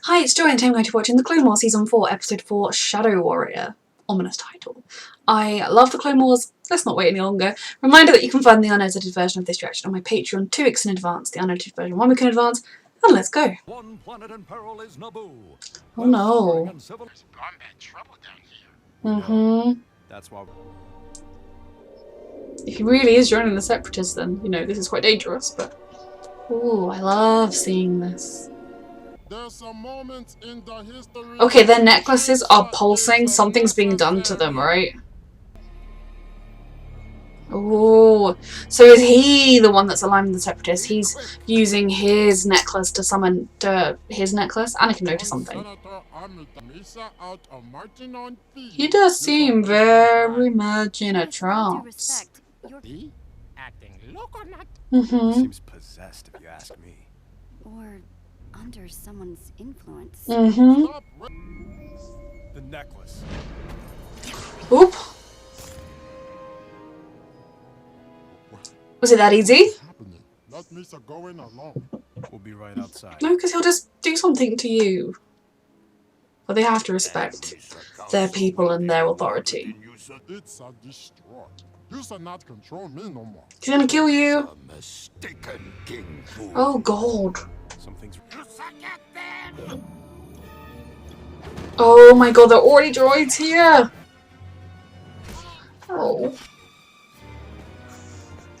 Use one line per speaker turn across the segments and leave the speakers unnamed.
Hi, it's Joy and today I'm going to be watching The Clone Wars Season 4, Episode 4, Shadow Warrior. Ominous title. I love The Clone Wars, let's not wait any longer. Reminder that you can find the unedited version of this reaction on my Patreon 2 weeks in advance, the unedited version 1 week in advance, and let's go.
One planet in peril is Naboo.
Oh no.
That's why.
If he really is joining the Separatists then, you know, this is quite dangerous, but... Ooh, I love seeing this. Okay, their necklaces are pulsing. Something's being done to them, right? Oh, so is he the one that's aligned with the Separatists? He's using his necklace to summon his necklace? Anakin noticed something. He does seem very much in a trance.
Seems possessed, if you ask me.
Or under someone's influence.
The necklace.
Oop. Was it that easy?
We'll be right outside.
No, because he'll just do something to you. But they have to respect their people and their authority. He's gonna kill you. Oh god.
Something's.
Oh my god, there are already droids here. Oh.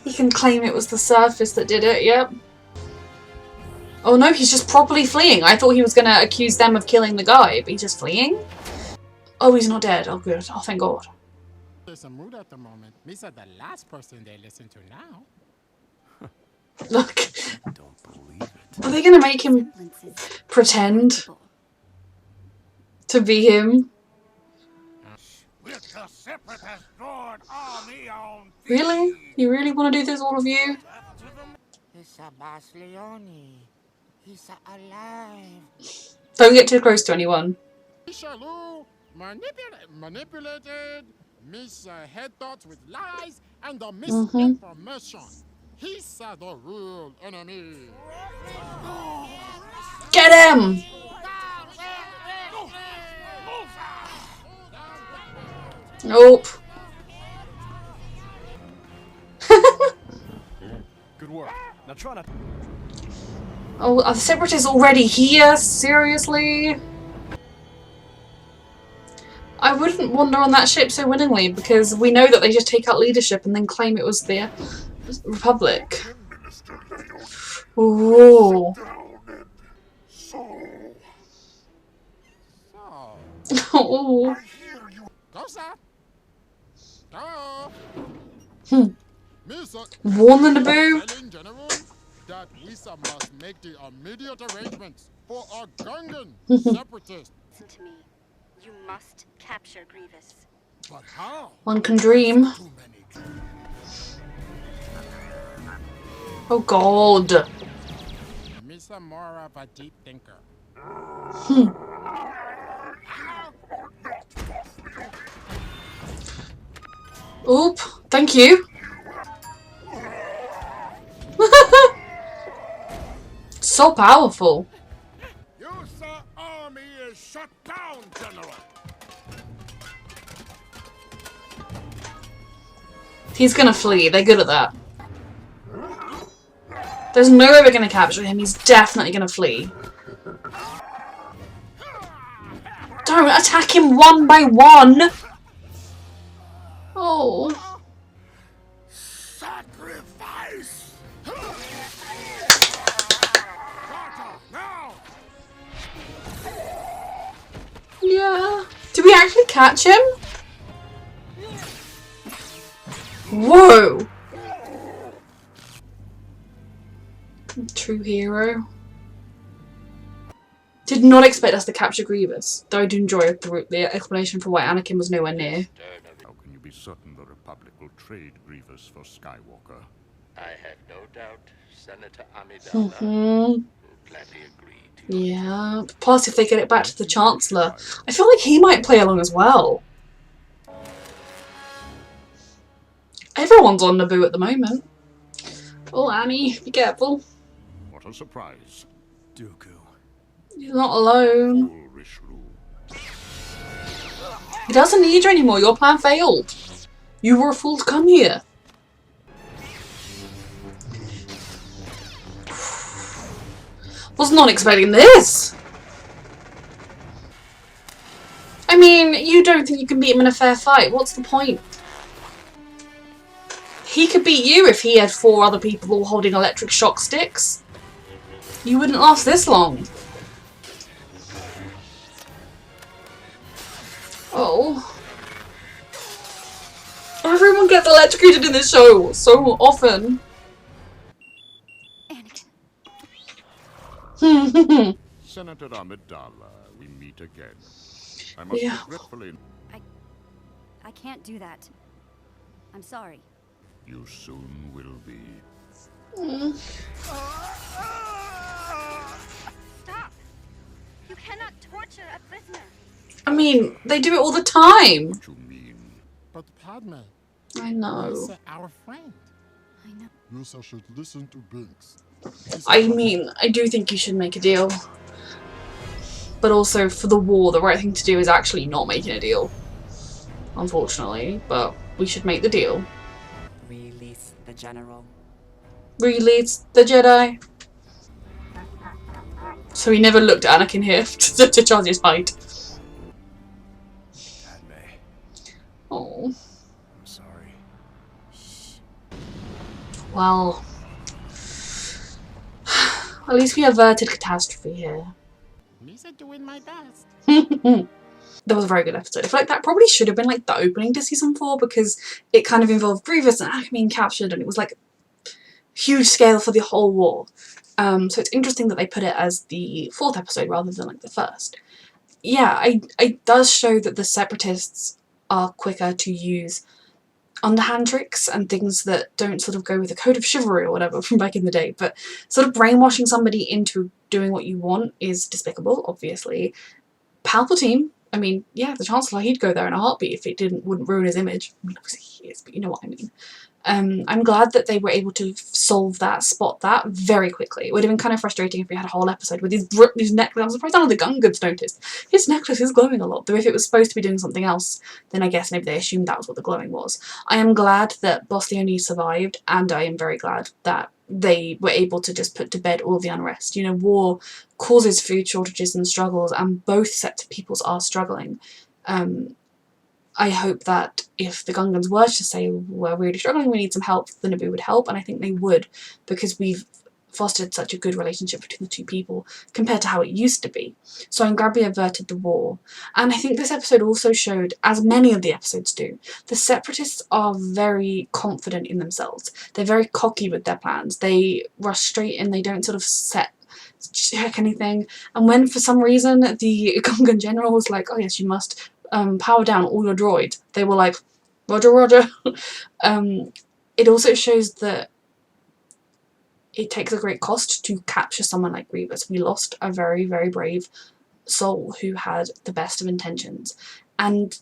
He can claim it was the surface that did it, yep. Oh no, he's just properly fleeing. I thought he was gonna accuse them of killing the guy, but he's just fleeing? Oh, he's not dead. Oh good. Oh thank god.
There's a mood at the moment. Misa the last person they listen to now.
Look.
I don't believe it.
Are they gonna make him pretend to be him? Really? You really want to do this, all of you? Don't get too close to anyone.
Manipulated, head thoughts with lies and the misinformation. He's the real enemy.
Get him! Nope.
Good work. Now try not.
Oh, are the Separatists already here? Seriously? I wouldn't wander on that ship so willingly because we know that they just take out leadership and then claim it was the Republic. Ooh. Oh.
Go, sir. Go.
Warn the Naboo.
General that Misa must make the immediate arrangements for our Gungan separatists.
Listen to me. You must capture Grievous.
But how?
One can dream. Oh god.
Misa more of a deep thinker.
Oop. Thank you. So powerful.
Your army is shut down, General.
He's gonna flee. They're good at that. There's no way we're gonna capture him. He's definitely gonna flee. Don't attack him one by one. Oh.
Sacrifice.
Yeah. Did we actually catch him? Whoa. True hero. Did not expect us to capture Grievous, though I do enjoy the explanation for why Anakin was nowhere near.
How can you be certain the Republic will trade Grievous for Skywalker?
I have no doubt Senator Amidala will gladly agree to your
Yeah. Plus, if they get it back to the Chancellor, I feel like he might play along as well. Everyone's on Naboo at the moment. Oh, Annie, be careful.
What a surprise.
Dooku.
He's not alone.
Foolish rule.
He doesn't need you anymore. Your plan failed. You were a fool to come here. Was not expecting this. I mean, you don't think you can beat him in a fair fight. What's the point? He could beat you if he had 4 other people all holding electric shock sticks. You wouldn't last this long. Oh. Everyone gets electrocuted in this show so often.
Anakin.
Senator Amidala, we meet again. I must
Yeah.
regretfully...
I can't do that. I'm sorry.
You soon will be.
Stop! You cannot torture a prisoner.
I mean, they do it all the time.
What you mean?
But Padme,
I know.
he's our friend.
I know.
You should listen to Binks.
I mean, I do think you should make a deal. But also, for the war, the right thing to do is actually not making a deal. Unfortunately, but we should make the deal.
Release the general.
Release the Jedi. So he never looked at Anakin here to charge his height.
Padme,
Oh,
I'm sorry.
well. At least we averted catastrophe here.
Lisa doing my best.
That was a very good episode. I feel like that probably should have been like the opening to season 4 because it kind of involved Grievous and Anakin being captured and it was like huge scale for the whole war. So it's interesting that they put it as the 4th episode rather than like the 1st. Yeah, it does show that the Separatists are quicker to use underhand tricks and things that don't sort of go with the code of chivalry or whatever from back in the day, but sort of brainwashing somebody into doing what you want is despicable, obviously. Palpatine, I mean, yeah, the Chancellor, he'd go there in a heartbeat if it wouldn't ruin his image. I mean, obviously he is, but you know what I mean. I'm glad that they were able to solve that, spot that very quickly. It would have been kind of frustrating if we had a whole episode with his necklace. I'm surprised none of the Gungans noticed. His necklace is glowing a lot, though if it was supposed to be doing something else, then I guess maybe they assumed that was what the glowing was. I am glad that Boss Leone survived, and I am very glad that they were able to just put to bed all the unrest. You know, war causes food shortages and struggles, and both sets of peoples are struggling. I hope that if the Gungans were to say we're really struggling, we need some help, the Naboo would help, and I think they would, because we've fostered such a good relationship between the two people compared to how it used to be. So I'm glad we averted the war. And I think this episode also showed, as many of the episodes do, the Separatists are very confident in themselves. They're very cocky with their plans. They rush straight in, they don't sort of check anything. And when for some reason the Gungan general was like, oh yes, you must power down all your droids, they were like, roger, roger. It also shows that it takes a great cost to capture someone like Grievous. We lost a very, very brave soul who had the best of intentions. And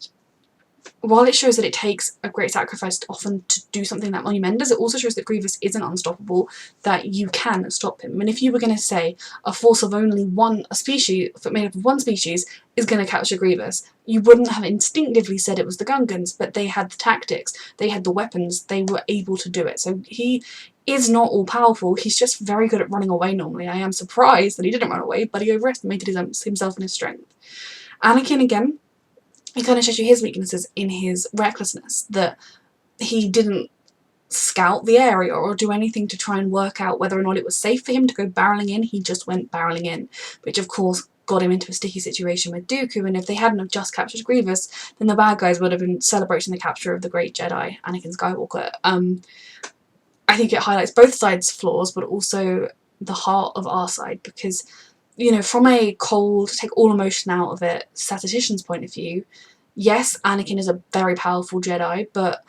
while it shows that it takes a great sacrifice often to do something that monumentous, it also shows that Grievous isn't unstoppable, that you can stop him. And if you were going to say a force of only a species, made up of one species, is going to capture Grievous, you wouldn't have instinctively said it was the Gungans, but they had the tactics, they had the weapons, they were able to do it. So he is not all-powerful, he's just very good at running away normally. I am surprised that he didn't run away, but he overestimated himself and his strength. Anakin, again, he kind of shows you his weaknesses in his recklessness, that he didn't scout the area or do anything to try and work out whether or not it was safe for him to go barreling in. He just went barreling in, which of course got him into a sticky situation with Dooku, and if they hadn't have just captured Grievous, then the bad guys would have been celebrating the capture of the great Jedi, Anakin Skywalker. I think it highlights both sides' flaws, but also the heart of our side, because, you know, from a cold, take all emotion out of it, statistician's point of view, yes, Anakin is a very powerful Jedi, but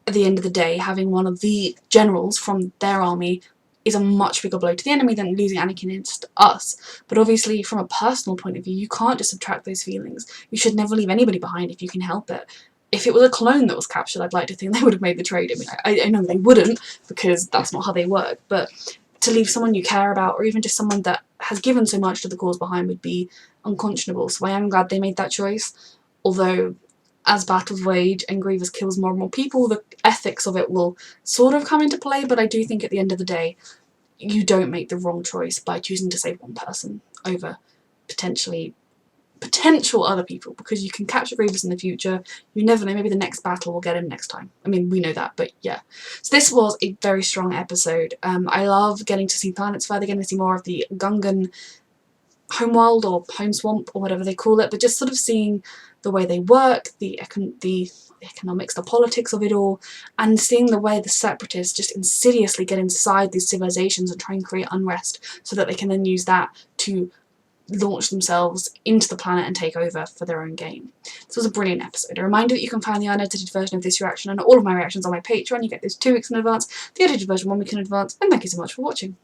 at the end of the day, having one of the generals from their army is a much bigger blow to the enemy than losing Anakin against us. But obviously, from a personal point of view, you can't just subtract those feelings. You should never leave anybody behind if you can help it. If it was a clone that was captured, I'd like to think they would have made the trade. I mean, I know they wouldn't, because that's not how they work, but to leave someone you care about, or even just someone that has given so much to the cause behind would be unconscionable. So I am glad they made that choice. Although, as battles wage and Grievous kills more and more people, the ethics of it will sort of come into play, but I do think at the end of the day, you don't make the wrong choice by choosing to save one person over potential other people, because you can capture Grievous in the future. You never know, maybe the next battle will get him next time. I mean, we know that, but yeah. So this was a very strong episode. I love getting to see planets further, getting to see more of the Gungan homeworld or home swamp or whatever they call it, but just sort of seeing the way they work, the economics, the politics of it all, and seeing the way the separatists just insidiously get inside these civilizations and try and create unrest so that they can then use that to launch themselves into the planet and take over for their own game. This was a brilliant episode. A reminder that you can find the unedited version of this reaction and all of my reactions on my Patreon. You get those 2 weeks in advance, the edited version 1 week in advance, and thank you so much for watching.